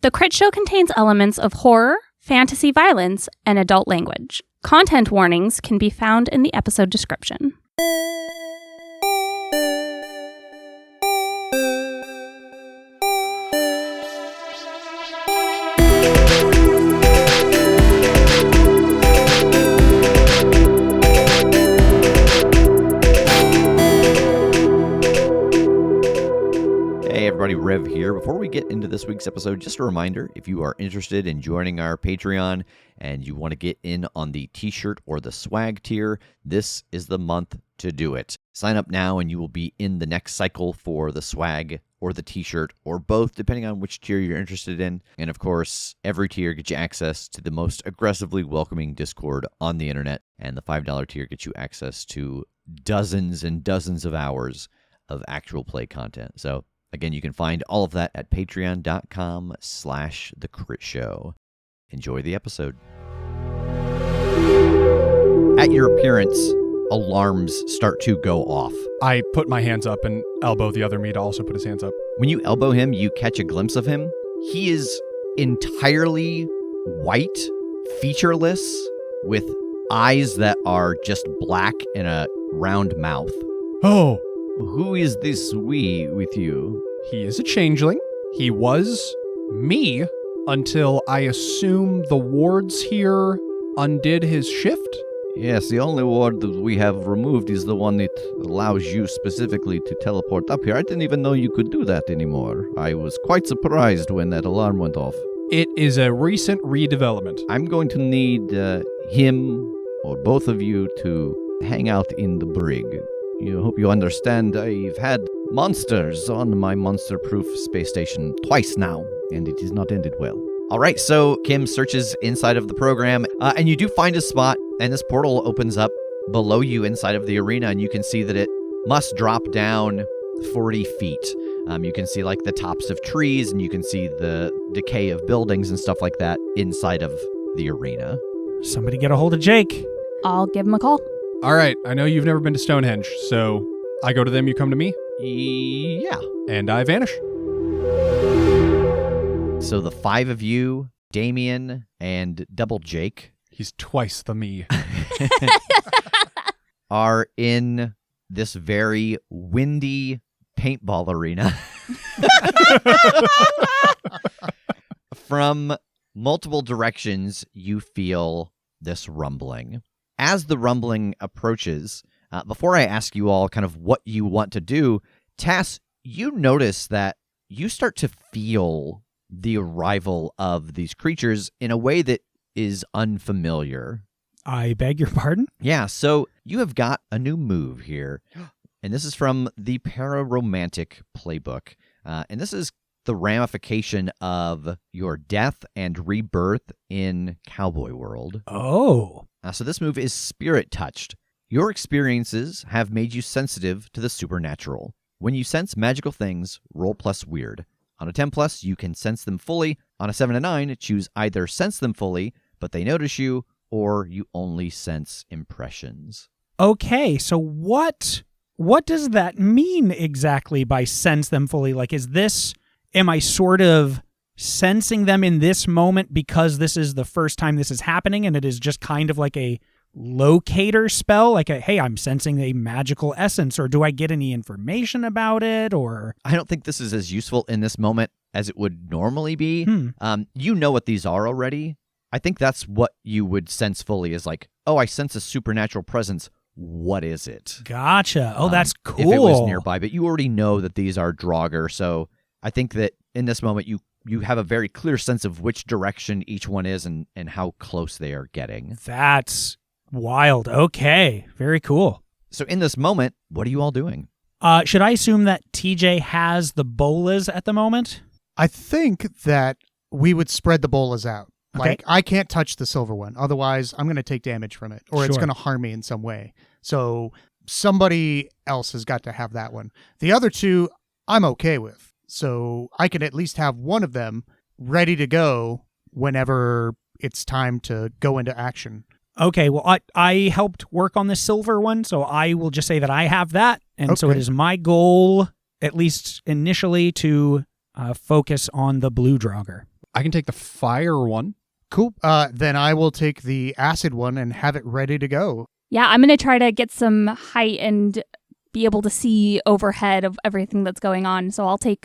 The Critshow contains elements of horror, fantasy violence, and adult language. Content warnings can be found in the episode description. Rev here. Before we get into this week's episode, just a reminder, if you are interested in joining our Patreon and you want to get in on the t-shirt or the swag tier, this is the month to do it. Sign up now and you will be in the next cycle for the swag or the t-shirt or both, depending on which tier you're interested in. And of course, every tier gets you access to the most aggressively welcoming Discord on the internet, and the $5 tier gets you access to dozens and dozens of hours of actual play content. So again, you can find all of that at patreon.com/thecritshow. Enjoy the episode. At your appearance, alarms start to go off. I put my hands up and elbow the other me to also put his hands up. When you elbow him, you catch a glimpse of him. He is entirely white, featureless, with eyes that are just black and a round mouth. Oh! Who is this we with you? He is a changeling. He was me until I assume the wards here undid his shift. Yes, the only ward that we have removed is the one that allows you specifically to teleport up here. I didn't even know you could do that anymore. I was quite surprised when that alarm went off. It is a recent redevelopment. I'm going to need him or both of you to hang out in the brig. You hope you understand I've had monsters on my monster-proof space station twice now, and it has not ended well. All right, so Kim searches inside of the program, and you do find a spot, and this portal opens up below you inside of the arena, and you can see that it must drop down 40 feet. You can see like the tops of trees, and you can see the decay of buildings and stuff like that inside of the arena. Somebody get a hold of Jake. I'll give him a call. All right, I know you've never been to Stonehenge, so I go to them, you come to me? Yeah. And I vanish. So the five of you, Damien and Double Jake, he's twice the me, are in this very windy paintball arena. From multiple directions, you feel this rumbling. As the rumbling approaches, before I ask you all kind of what you want to do, Tass, you notice that you start to feel the arrival of these creatures in a way that is unfamiliar. I beg your pardon? Yeah, so you have got a new move here, and this is from the Pararomantic playbook, and this is the ramification of your death and rebirth in Cowboy World. Oh. So this move is Spirit Touched. Your experiences have made you sensitive to the supernatural. When you sense magical things, roll plus weird. On a 10+, you can sense them fully. On a 7 to 9, choose either sense them fully, but they notice you, or you only sense impressions. Okay, so what does that mean exactly by sense them fully? Like, am I sort of sensing them in this moment because this is the first time this is happening and it is just kind of like a locator spell? Like, hey, I'm sensing a magical essence, or do I get any information about it? Or I don't think this is as useful in this moment as it would normally be. You know what these are already. I think that's what you would sense fully is like, oh, I sense a supernatural presence. What is it? Gotcha. Oh, that's cool. If it was nearby, but you already know that these are draugr, so I think that in this moment you have a very clear sense of which direction each one is and how close they are getting. That's wild. Okay. Very cool. So in this moment, what are you all doing? Should I assume that TJ has the bolas at the moment? I think that we would spread the bolas out. Okay. Like, I can't touch the silver one. Otherwise, I'm going to take damage from it, or it's Sure. going to harm me in some way. So somebody else has got to have that one. The other two, I'm okay with. So I can at least have one of them ready to go whenever it's time to go into action. Okay, well, I helped work on the silver one, so I will just say that I have that. And so it Okay. is my goal, at least initially, to focus on the blue draugr. I can take the fire one. Cool. Then I will take the acid one and have it ready to go. Yeah, I'm going to try to get some height and be able to see overhead of everything that's going on. So I'll take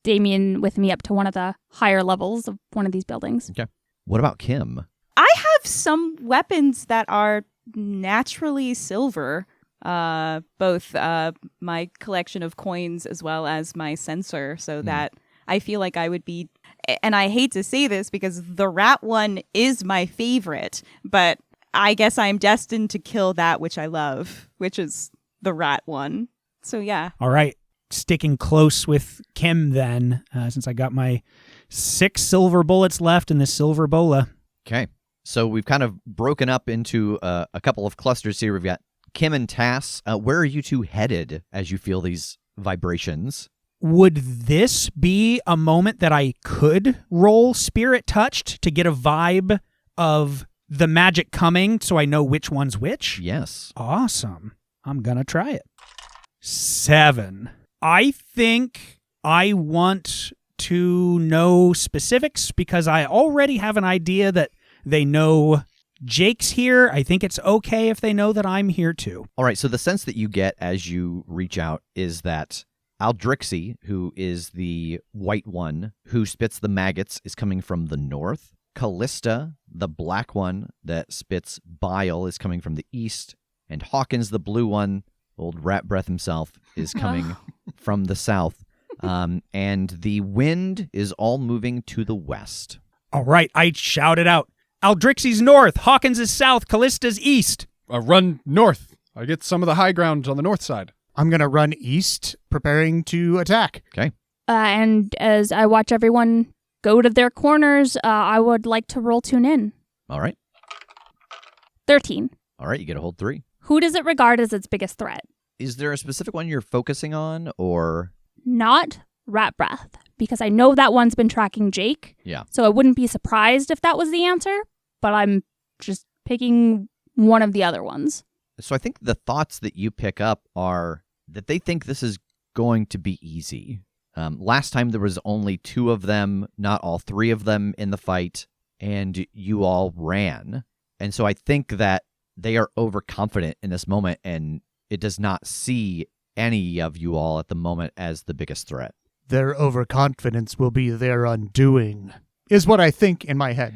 Damien with me up to one of the higher levels of one of these buildings. Okay. What about Kim? I have some weapons that are naturally silver. Both my collection of coins as well as my sensor, so that I feel like I would be, and I hate to say this because the rat one is my favorite, but I guess I'm destined to kill that which I love, which is the rat one. So yeah. All right. Sticking close with Kim then, since I got my 6 silver bullets left in this silver bola. Okay. So we've kind of broken up into a couple of clusters here. We've got Kim and Tass. Where are you two headed as you feel these vibrations? Would this be a moment that I could roll Spirit Touched to get a vibe of the magic coming so I know which one's which? Yes. Awesome. I'm going to try it. 7. I think I want to know specifics because I already have an idea that they know Jake's here. I think it's okay if they know that I'm here too. All right, so the sense that you get as you reach out is that Aldrixie, who is the white one who spits the maggots, is coming from the north. Callista, the black one that spits bile, is coming from the east. And Hawkins, the blue one, old rat breath himself, is coming from the south. And the wind is all moving to the west. All right, I shout it out. Aldrixie's north, Hawkins is south, Callista's east. Run north. I get some of the high ground on the north side. I'm going to run east, preparing to attack. Okay. And as I watch everyone go to their corners, I would like to roll tune in. All right. 13. All right, you get a hold 3. Who does it regard as its biggest threat? Is there a specific one you're focusing on, or? Not rat breath, because I know that one's been tracking Jake. Yeah. So I wouldn't be surprised if that was the answer, but I'm just picking one of the other ones. So I think the thoughts that you pick up are that they think this is going to be easy. Last time there was only 2 of them, not all 3 of them in the fight, and you all ran. And so I think that they are overconfident in this moment, and it does not see any of you all at the moment as the biggest threat. Their overconfidence will be their undoing, is what I think in my head.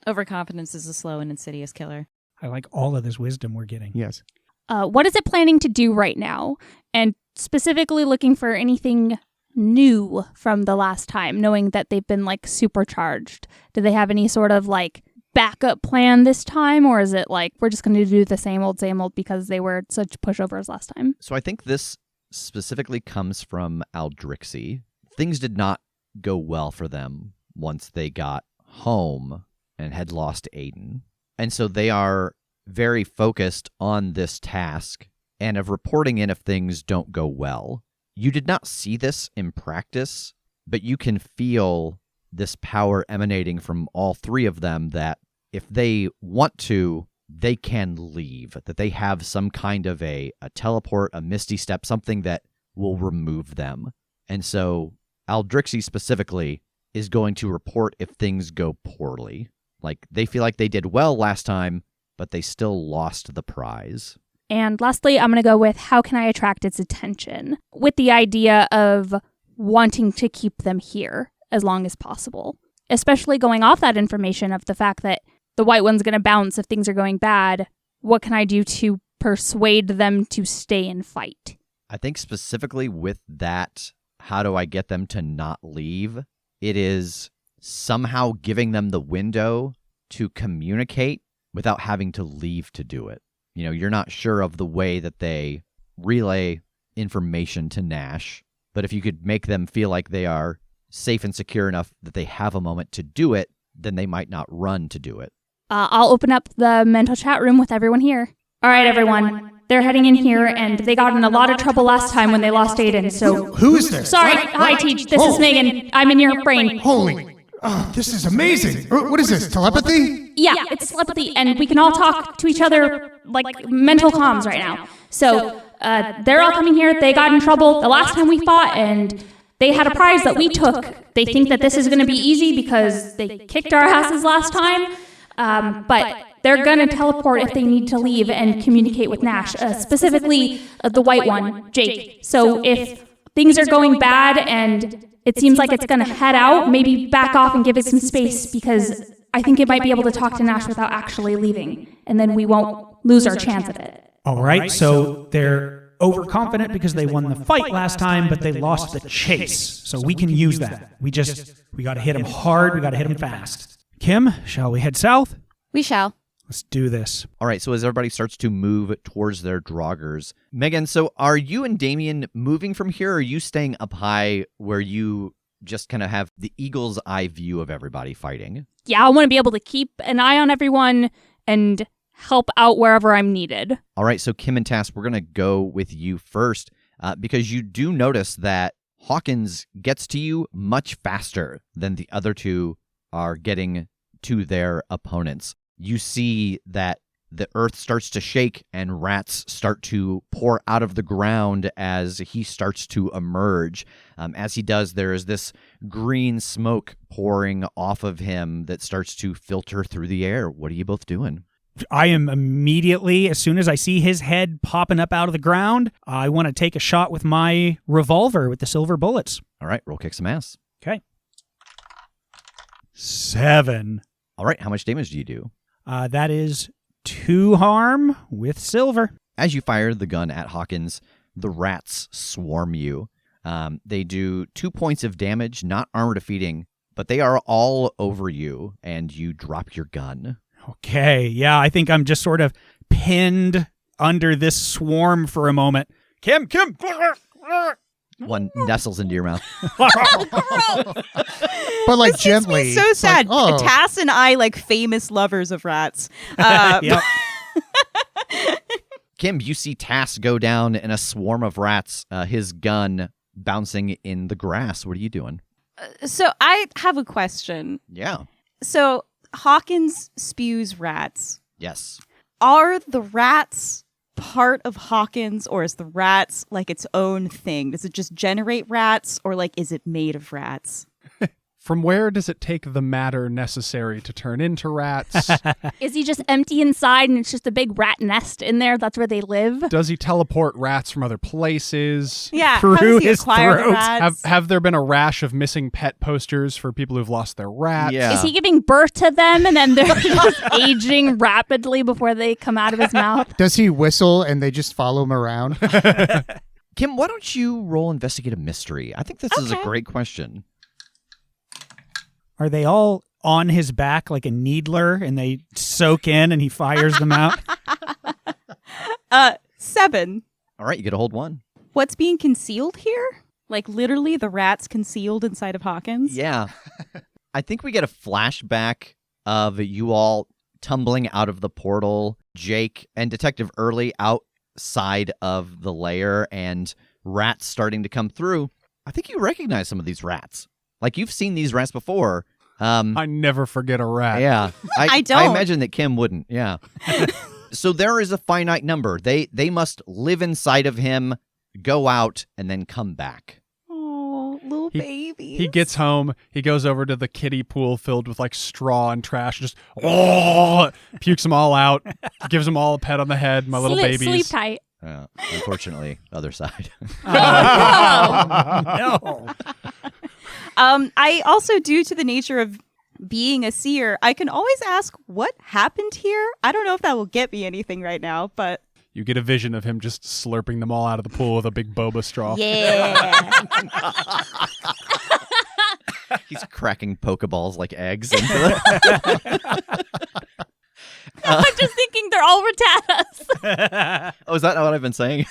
Overconfidence is a slow and insidious killer. I like all of this wisdom we're getting. Yes. What is it planning to do right now? And specifically looking for anything new from the last time, knowing that they've been like supercharged. Do they have any sort of like backup plan this time? Or is it like, we're just going to do the same old because they were such pushovers last time? So I think this specifically comes from Aldrixie. Things did not go well for them once they got home and had lost Aiden. And so they are very focused on this task and of reporting in if things don't go well. You did not see this in practice, but you can feel this power emanating from all 3 of them that if they want to, they can leave, that they have some kind of a teleport, a misty step, something that will remove them. And so Aldrixie specifically is going to report if things go poorly. Like, they feel like they did well last time, but they still lost the prize. And lastly, I'm going to go with how can I attract its attention? With the idea of wanting to keep them here as long as possible. Especially going off that information of the fact that the white one's going to bounce if things are going bad. What can I do to persuade them to stay and fight? I think specifically with that, how do I get them to not leave? It is somehow giving them the window to communicate without having to leave to do it. You know, you're not sure of the way that they relay information to Nash, but if you could make them feel like they are safe and secure enough that they have a moment to do it, then they might not run to do it. I'll open up the mental chat room with everyone here. All right, everyone. They're heading in here, and they got in a lot of trouble last time when they lost Aiden, so... Who is this? Sorry, hi, Teach. This is Megan. I'm in your brain. Holy... Oh, this is amazing. What is this, telepathy? Yeah, it's telepathy, and we can all talk to each other like mental comms right now. So, they're all coming here. They got in trouble the last time we fought, and they had a prize that we took. They think that this is going to be easy because they kicked our asses last time. But they're going to teleport if they need to leave and communicate with Nash, specifically the white one, Jake. So if things are going bad and it seems like it's going to head out, maybe back off and give it some space, because I think it might be able to talk to Nash without actually leaving, and then we won't lose our chance at it. All right, so they're overconfident because they won the fight last time, but they lost the chase. So we can use that. We got to hit them hard. We got to hit them fast. Kim, shall we head south? We shall. Let's do this. All right, so as everybody starts to move towards their draugrs, Megan, so are you and Damien moving from here, or are you staying up high where you just kind of have the eagle's eye view of everybody fighting? Yeah, I want to be able to keep an eye on everyone and help out wherever I'm needed. All right, so Kim and Tass, we're going to go with you first because you do notice that Hawkins gets to you much faster than the other two are getting to their opponents. You see that the earth starts to shake and rats start to pour out of the ground as he starts to emerge. As he does, there is this green smoke pouring off of him that starts to filter through the air. What are you both doing? I am immediately, as soon as I see his head popping up out of the ground, I want to take a shot with my revolver with the silver bullets. All right, roll kick some ass. Okay. 7. All right, how much damage do you do? That is 2 harm with silver. As you fire the gun at Hawkins, the rats swarm you. They do 2 points of damage, not armor defeating, but they are all over you, and you drop your gun. Okay, yeah, I think I'm just sort of pinned under this swarm for a moment. Kim! One nestles into your mouth. But like This gently. makes me so It's like, sad. oh. Tass and I, like famous lovers of rats. Yep. Kim, you see Tass go down in a swarm of rats, his gun bouncing in the grass. What are you doing? So I have a question. Yeah. So Hawkins spews rats. Yes. Are the rats part of Hawkins, or is the rats like its own thing? Does it just generate rats, or like is it made of rats? From where does it take the matter necessary to turn into rats? Is he just empty inside and it's just a big rat nest in there? That's where they live? Does he teleport rats from other places? Yeah, Through how does he his acquire the throat. rats? Have there been a rash of missing pet posters for people who've lost their rats? Yeah. Is he giving birth to them and then they're just aging rapidly before they come out of his mouth? Does he whistle and they just follow him around? Kim, why don't you roll investigate a mystery? I think this is a Okay. great question. Are they all on his back like a needler and they soak in and he fires them out? 7. All right, you get a hold 1. What's being concealed here? Like literally the rats concealed inside of Hawkins? Yeah. I think we get a flashback of you all tumbling out of the portal, Jake and Detective Early outside of the lair, and rats starting to come through. I think you recognize some of these rats. Like, you've seen these rats before. I never forget a rat. Yeah. I don't. I imagine that Kim wouldn't. Yeah. So there is a finite number. They must live inside of him, go out, and then come back. Oh, little babies. He gets home, he goes over to the kiddie pool filled with like straw and trash, just pukes them all out, gives them all a pet on the head, my little babies. Sleep tight. Unfortunately, other side. No. I also, due to the nature of being a seer, I can always ask what happened here. I don't know if that will get me anything right now, but You get a vision of him just slurping them all out of the pool with a big boba straw. yeah. He's cracking Pokeballs like eggs into the... I'm just thinking they're all Rattatas. Oh, is that what I've been saying?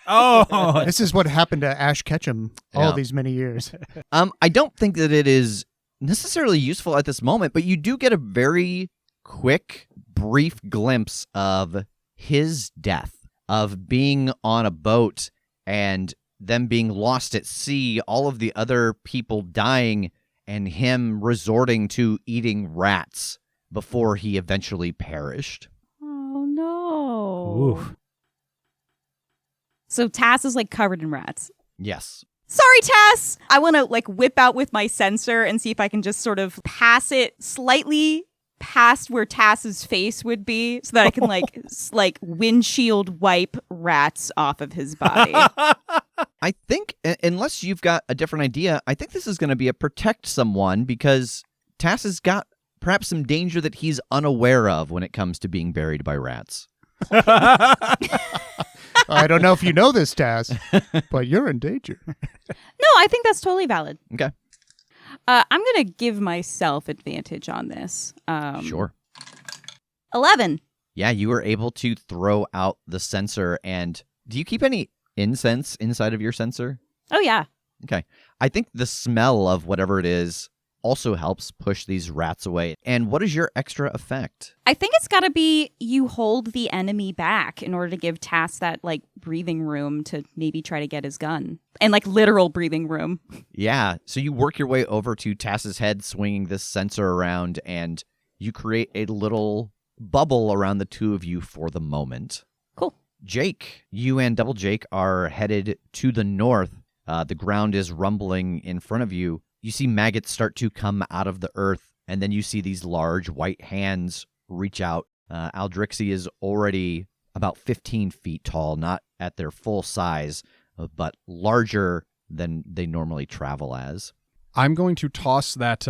Oh, This is what happened to Ash Ketchum all Yeah. these many years. I don't think that it is necessarily useful at this moment, but you do get a very quick, brief glimpse of his death, of being on a boat and them being lost at sea, all of the other people dying, and him resorting to eating rats before he eventually perished. Oh no. Oof. So Tass is like covered in rats. Yes. Sorry, Tass. I want to whip out with my sensor and see if I can just sort of pass it slightly past where Tass's face would be so that I can windshield wipe rats off of his body. I think, unless you've got a different idea, I think this is going to be a protect someone because Tass has got perhaps some danger that he's unaware of when it comes to being buried by rats. I don't know if you know this, Tass, but you're in danger. No, I think that's totally valid. Okay. I'm going to give myself advantage on this. Sure. 11. Yeah, you were able to throw out the sensor. And do you keep any incense inside of your sensor? Oh, yeah. Okay. I think the smell of whatever it is also helps push these rats away. And what is your extra effect? I think it's got to be you hold the enemy back in order to give Tass that breathing room to maybe try to get his gun. And literal breathing room. Yeah. So you work your way over to Tass's head, swinging this sensor around, and you create a little bubble around the two of you for the moment. Cool. Jake, you and Double Jake are headed to the north. The ground is rumbling in front of you. You see maggots start to come out of the earth, and then you see these large white hands reach out. Aldrixie is already about 15 feet tall, not at their full size, but larger than they normally travel as. I'm going to toss that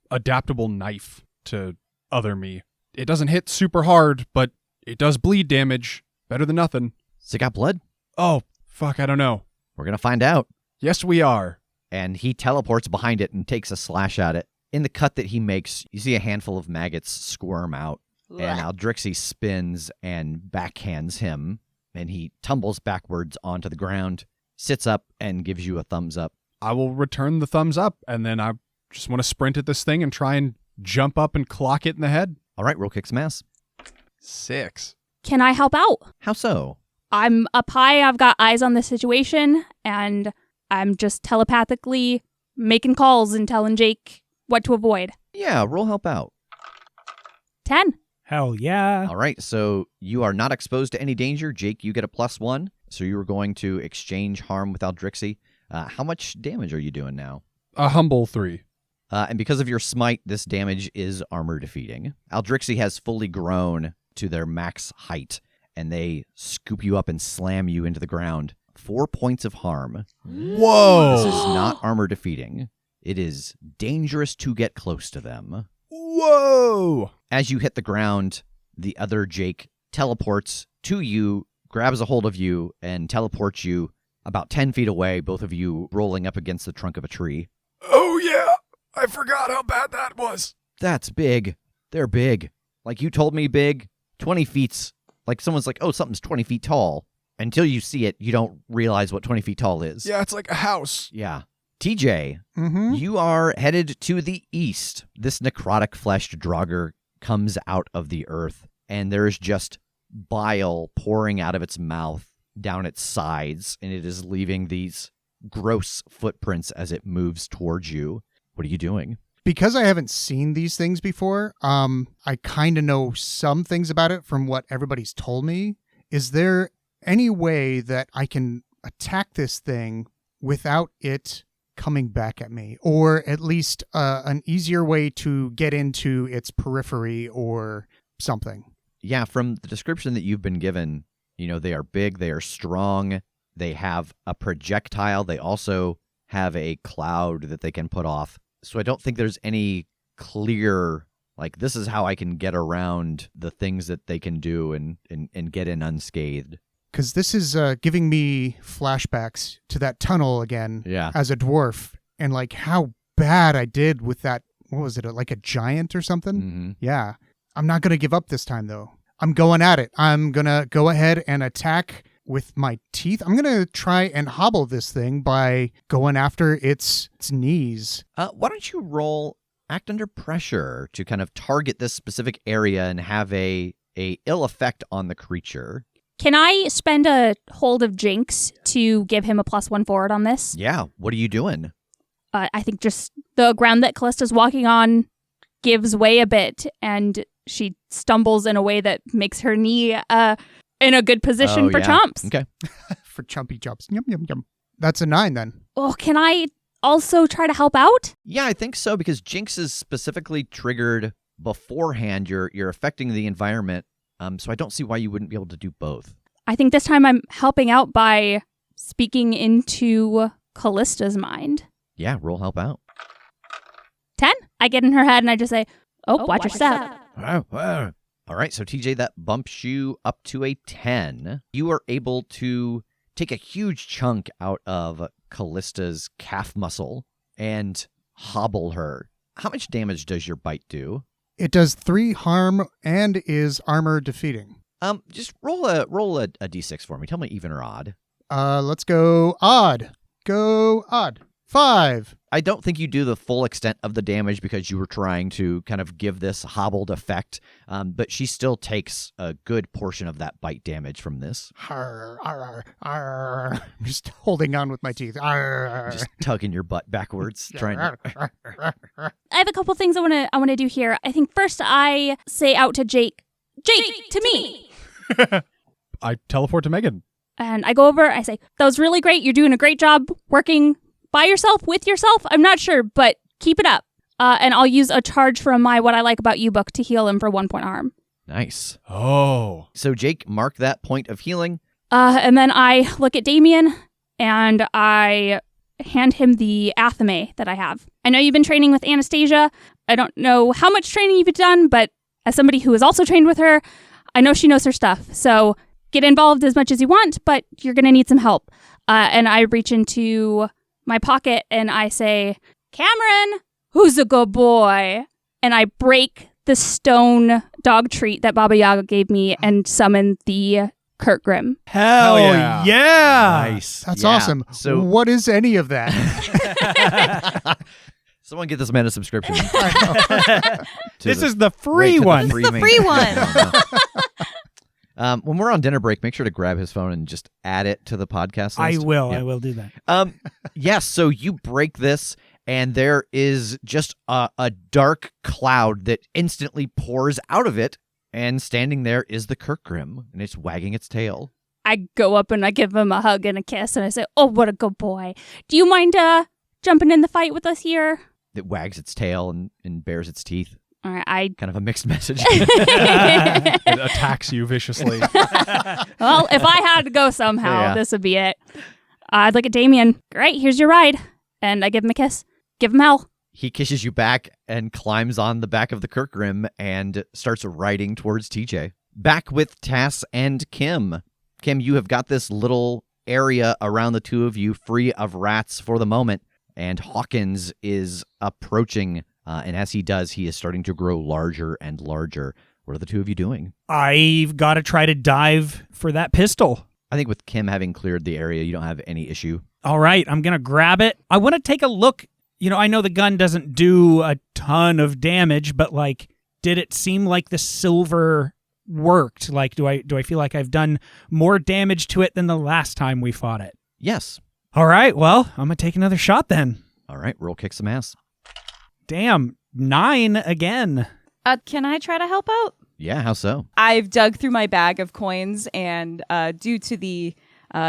adaptable knife to other me. It doesn't hit super hard, but it does bleed damage. Better than nothing. Does it got blood? Oh, fuck, I don't know. We're going to find out. Yes, we are. And he teleports behind it and takes a slash at it. In the cut that he makes, you see a handful of maggots squirm out. And Aldrixie spins and backhands him. And he tumbles backwards onto the ground, sits up, and gives you a thumbs up. I will return the thumbs up, and then I just want to sprint at this thing and try and jump up and clock it in the head. All right, roll kick some ass. 6. Can I help out? How so? I'm up high, I've got eyes on the situation, and I'm just telepathically making calls and telling Jake what to avoid. Yeah, roll help out. 10. Hell yeah. All right, so you are not exposed to any danger. Jake, you get a +1. So you were going to exchange harm with Aldrixie. How much damage are you doing now? A humble 3. And because of your smite, this damage is armor defeating. Aldrixie has fully grown to their max height, and they scoop you up and slam you into the ground. 4 points of harm. Whoa! This is not armor defeating. It is dangerous to get close to them. Whoa! As you hit the ground, the other Jake teleports to you, grabs a hold of you, and teleports you about 10 feet away, both of you rolling up against the trunk of a tree. Oh, yeah! I forgot how bad that was. That's big. They're big. Like you told me big. 20 feet's like someone's like, oh, something's 20 feet tall. Until you see it, you don't realize what 20 feet tall is. Yeah, it's like a house. Yeah. TJ, Mm-hmm. you are headed to the east. This necrotic-fleshed draugr comes out of the earth, and there is just bile pouring out of its mouth down its sides, and it is leaving these gross footprints as it moves towards you. What are you doing? Because I haven't seen these things before, I kind of know some things about it from what everybody's told me. Is there any way that I can attack this thing without it coming back at me? Or at least an easier way to get into its periphery or something? Yeah, from the description that you've been given, you know, they are big, they are strong, they have a projectile, they also have a cloud that they can put off. So I don't think there's any clear, like, this is how I can get around the things that they can do and get in unscathed. Because this is giving me flashbacks to that tunnel again as a dwarf, and like how bad I did with that, what was it, like a giant or something? Mm-hmm. Yeah. I'm not going to give up this time, though. I'm going at it. I'm going to go ahead and attack with my teeth. I'm going to try and hobble this thing by going after its knees. Why don't you roll act under pressure to kind of target this specific area and have a ill effect on the creature? Can I spend a hold of Jinx to give him a +1 forward on this? Yeah. What are you doing? I think just the ground that Callista's walking on gives way a bit, and she stumbles in a way that makes her knee in a good position for chomps. Okay. For chumpy jumps. Yum, yum, yum. That's a 9 then. Oh, can I also try to help out? Yeah, I think so, because Jinx is specifically triggered beforehand. You're affecting the environment, so I don't see why you wouldn't be able to do both. I think this time I'm helping out by speaking into Callista's mind. Yeah, roll help out. 10? I get in her head and I just say, oh, watch your step. All right, so TJ, that bumps you up to a 10. You are able to take a huge chunk out of Callista's calf muscle and hobble her. How much damage does your bite do? It does 3 harm and is armor defeating. Just roll a d6 for me. Tell me even or odd. Let's go odd. Go odd. 5. I don't think you do the full extent of the damage because you were trying to kind of give this hobbled effect, but she still takes a good portion of that bite damage from this. Arr, arr, arr. I'm just holding on with my teeth. Arr. Just tugging your butt backwards, trying to... I have a couple things I want to do here. I think first I say out to Jake, to me. I teleport to Megan. And I go over, I say, that was really great. You're doing a great job working by yourself, with yourself. I'm not sure, but keep it up. And I'll use a charge from my What I Like About You book to heal him for 1 point harm. Nice. Oh. So Jake, mark that point of healing. And then I look at Damien and I hand him the athame that I have. I know you've been training with Anastasia. I don't know how much training you've done, but as somebody who has also trained with her, I know she knows her stuff. So get involved as much as you want, but you're going to need some help. And I reach into my pocket and I say, Cameron, who's a good boy? And I break the stone dog treat that Baba Yaga gave me and summon the Kurt Grimm. Hell yeah. yeah. Nice. That's Yeah. awesome. So What is any of that? someone get this man a subscription. This is the free one. The free one. When we're on dinner break, make sure to grab his phone and just add it to the podcast list. I will. Yeah. I will do that. Yes, so you break this, and there is just a dark cloud that instantly pours out of it, and standing there is the Kirkgrim, and it's wagging its tail. I go up and I give him a hug and a kiss and I say, oh, what a good boy. Do you mind jumping in the fight with us here? It wags its tail and bares its teeth. All right, Kind of a mixed message. It attacks you viciously. well, if I had to go somehow, Yeah. this would be it. I'd look at Damien. Great, here's your ride. And I give him a kiss. Give him hell. He kisses you back and climbs on the back of the Kirkgrim and starts riding towards TJ. Back with Tass and Kim. Kim, you have got this little area around the two of you free of rats for the moment, and Hawkins is approaching, and as he does, he is starting to grow larger and larger. What are the two of you doing? I've got to try to dive for that pistol. I think with Kim having cleared the area, you don't have any issue. All right, I'm going to grab it. I want to take a look. You know, I know the gun doesn't do a ton of damage, but like, did it seem like the silver worked? Like, do I feel like I've done more damage to it than the last time we fought it? Yes. All right, well, I'm going to take another shot then. All right, roll kick some ass. Damn, 9 again. Can I try to help out? Yeah, how so? I've dug through my bag of coins, and due to the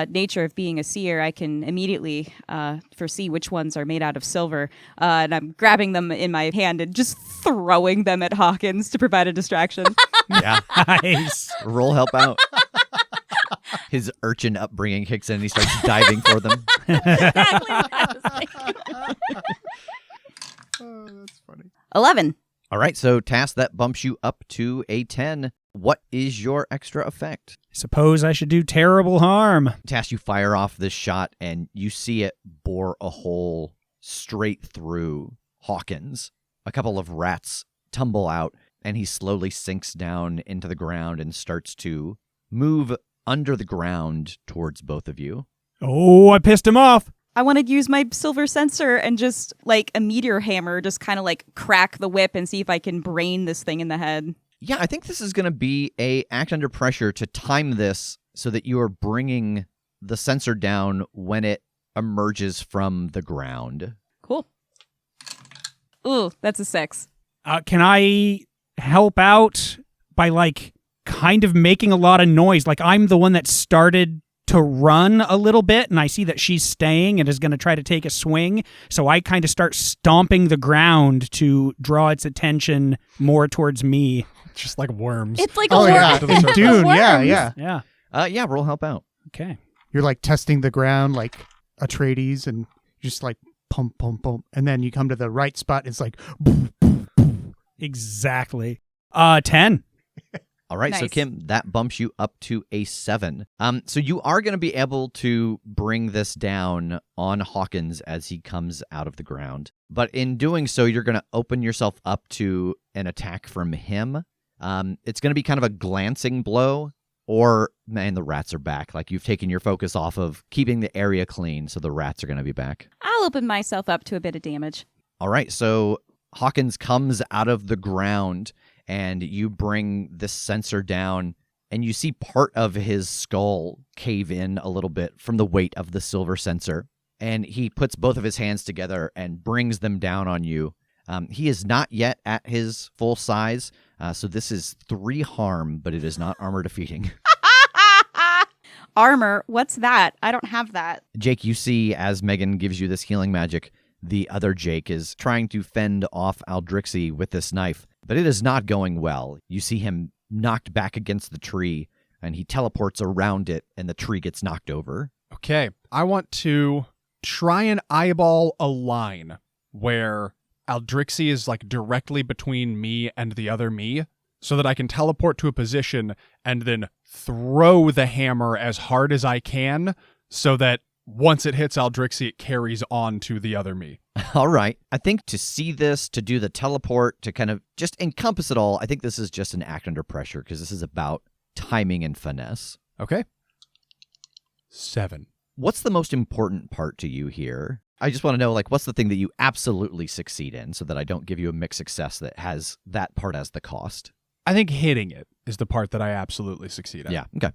nature of being a seer, I can immediately foresee which ones are made out of silver. And I'm grabbing them in my hand and just throwing them at Hawkins to provide a distraction. Yeah. Nice. Roll help out. His urchin upbringing kicks in and he starts diving for them. Exactly what I was thinking. Oh, that's funny. 11. All right, so Tass, that bumps you up to a 10. What is your extra effect? Suppose I should do terrible harm. Tass, you fire off this shot and you see it bore a hole straight through Hawkins. A couple of rats tumble out and he slowly sinks down into the ground and starts to move under the ground towards both of you. Oh, I pissed him off. I want to use my silver sensor and just like a meteor hammer, just kind of like crack the whip and see if I can brain this thing in the head. Yeah, I think this is going to be a act under pressure to time this so that you are bringing the sensor down when it emerges from the ground. Cool. Ooh, that's a 6. Can I help out by like kind of making a lot of noise? Like I'm the one that started to run a little bit, and I see that she's staying and is going to try to take a swing. So I kind of start stomping the ground to draw its attention more towards me. Just like worms. It's like a Oh, worm. yeah. To the In surface. Dune, yeah, Worms. yeah. Yeah. Yeah, roll help out. Okay. You're like testing the ground like Atreides, and you just like pump, pump, pump. And then you come to the right spot, and it's like, boom, boom, boom. Exactly. 10. All right, so Nice. Kim, that bumps you up to a 7. So you are going to be able to bring this down on Hawkins as he comes out of the ground. But in doing so, you're going to open yourself up to an attack from him. It's going to be kind of a glancing blow, or, man, the rats are back. Like, you've taken your focus off of keeping the area clean, so the rats are going to be back. I'll open myself up to a bit of damage. All right, so Hawkins comes out of the ground, and you bring this sensor down, and you see part of his skull cave in a little bit from the weight of the silver sensor. And he puts both of his hands together and brings them down on you. He is not yet at his full size, so this is 3 harm, but it is not armor defeating. Armor, what's that? I don't have that. Jake, you see as Megan gives you this healing magic, the other Jake is trying to fend off Aldrixie with this knife, but it is not going well. You see him knocked back against the tree, and he teleports around it, and the tree gets knocked over. Okay, I want to try and eyeball a line where Aldrixie is like directly between me and the other me, so that I can teleport to a position and then throw the hammer as hard as I can, so that once it hits Aldrixie, it carries on to the other me. All right. I think to see this, to do the teleport, to kind of just encompass it all, I think this is just an act under pressure, because this is about timing and finesse. Okay. 7. What's the most important part to you here? I just want to know, like, what's the thing that you absolutely succeed in, so that I don't give you a mixed success that has that part as the cost? I think hitting it is the part that I absolutely succeed at. Yeah, okay.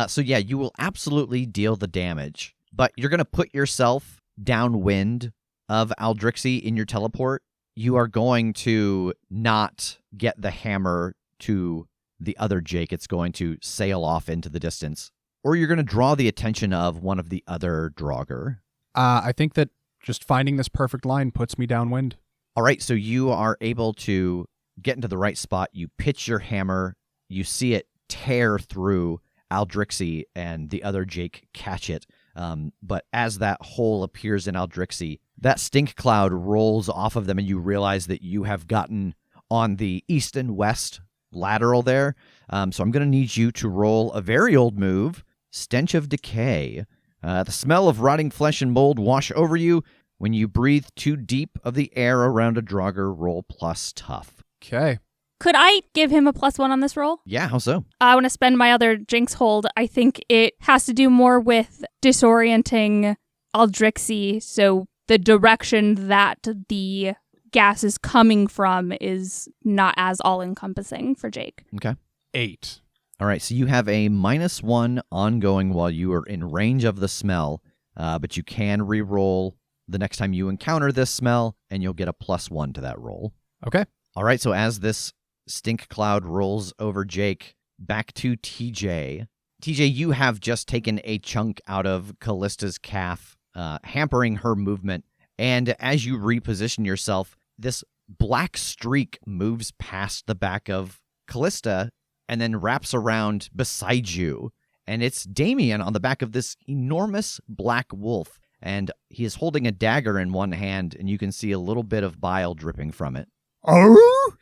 So yeah, you will absolutely deal the damage, but you're going to put yourself downwind of Aldrixie in your teleport. You are going to not get the hammer to the other Jake. It's going to sail off into the distance. Or you're going to draw the attention of one of the other draugr. I think that just finding this perfect line puts me downwind. All right, so you are able to get into the right spot. You pitch your hammer. You see it tear through Aldrixie, and the other Jake catch it. But as that hole appears in Aldrixie, that stink cloud rolls off of them, and you realize that you have gotten on the east and west lateral there. So I'm going to need you to roll a very old move, Stench of Decay. The smell of rotting flesh and mold wash over you. When you breathe too deep of the air around a draugr, roll plus tough. Okay. Could I give him a +1 on this roll? Yeah, how so? I want to spend my other Jinx hold. I think it has to do more with disorienting Aldrixie, so the direction that the gas is coming from is not as all-encompassing for Jake. Okay. 8. All right, so you have a -1 ongoing while you are in range of the smell, but you can re-roll the next time you encounter this smell, and you'll get a +1 to that roll. Okay. All right, so as this stink cloud rolls over Jake, back to TJ. TJ, you have just taken a chunk out of Callista's calf, hampering her movement, and as you reposition yourself, this black streak moves past the back of Callista and then wraps around beside you. And it's Damien on the back of this enormous black wolf. And he is holding a dagger in one hand, and you can see a little bit of bile dripping from it. Oh!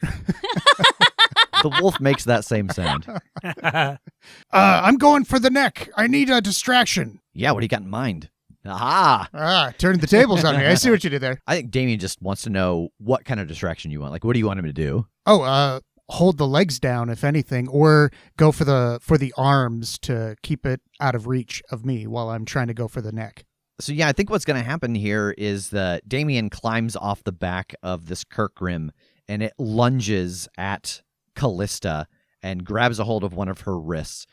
The wolf makes that same sound. I'm going for the neck. I need a distraction. Yeah, what do you got in mind? Aha! Turned the tables on me. I see what you did there. I think Damien just wants to know what kind of distraction you want. Like, what do you want him to do? Oh, hold the legs down, if anything, or go for the arms to keep it out of reach of me while I'm trying to go for the neck. So yeah, I think what's going to happen here is that Damien climbs off the back of this Kirkgrim, and it lunges at Callista and grabs a hold of one of her wrists.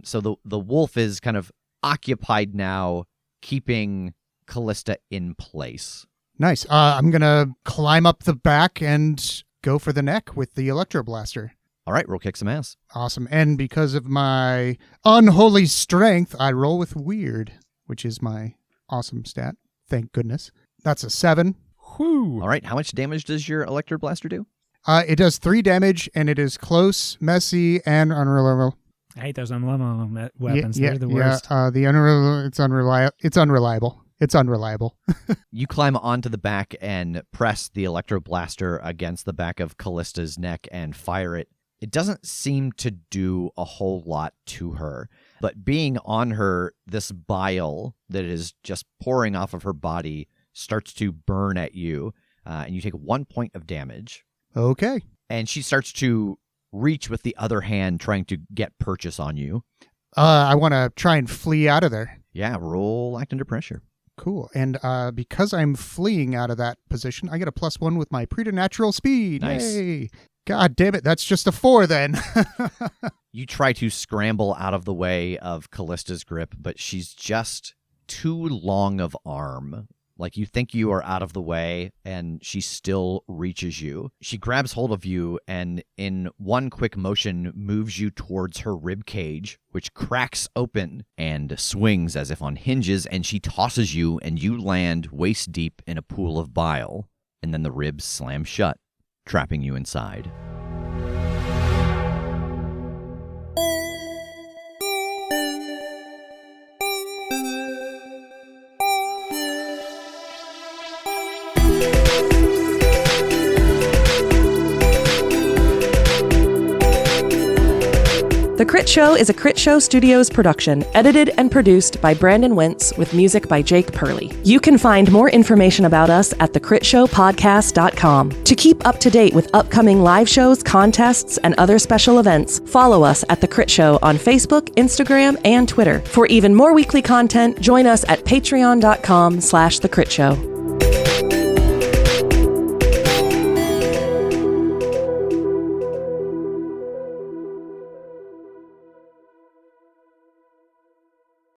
So the wolf is kind of occupied now, keeping Callista in place. Nice. I'm going to climb up the back and go for the neck with the electro blaster. All right, roll kick some ass. Awesome. And because of my unholy strength, I roll with weird, which is my awesome stat. Thank goodness. That's a 7. Whew. All right, how much damage does your Electro Blaster do? It does 3 damage, and it is close, messy, and unreliable. I hate those unlimited weapons. They're the worst. It's unreliable. It's unreliable. You climb onto the back and press the Electro Blaster against the back of Callista's neck and fire it. It doesn't seem to do a whole lot to her, but being on her, this bile that is just pouring off of her body starts to burn at you, and you take 1 point of damage. Okay. And she starts to reach with the other hand, trying to get purchase on you. I want to try and flee out of there. Yeah, roll act under pressure. Cool. And because I'm fleeing out of that position, I get a +1 with my preternatural speed. Nice. Yay. God damn it, that's just a 4 then. You try to scramble out of the way of Callista's grip, but she's just too long of arm. Like, you think you are out of the way, and she still reaches you. She grabs hold of you, and in one quick motion moves you towards her rib cage, which cracks open and swings as if on hinges, and she tosses you, and you land waist deep in a pool of bile. And then the ribs slam shut, trapping you inside. The Critshow is a Critshow Studios production, edited and produced by Brandon Wentz with music by Jake Purley. You can find more information about us at thecritshowpodcast.com. To keep up to date with upcoming live shows, contests, and other special events, follow us at The Crit Show on Facebook, Instagram, and Twitter. For even more weekly content, join us at patreon.com/thecritShow.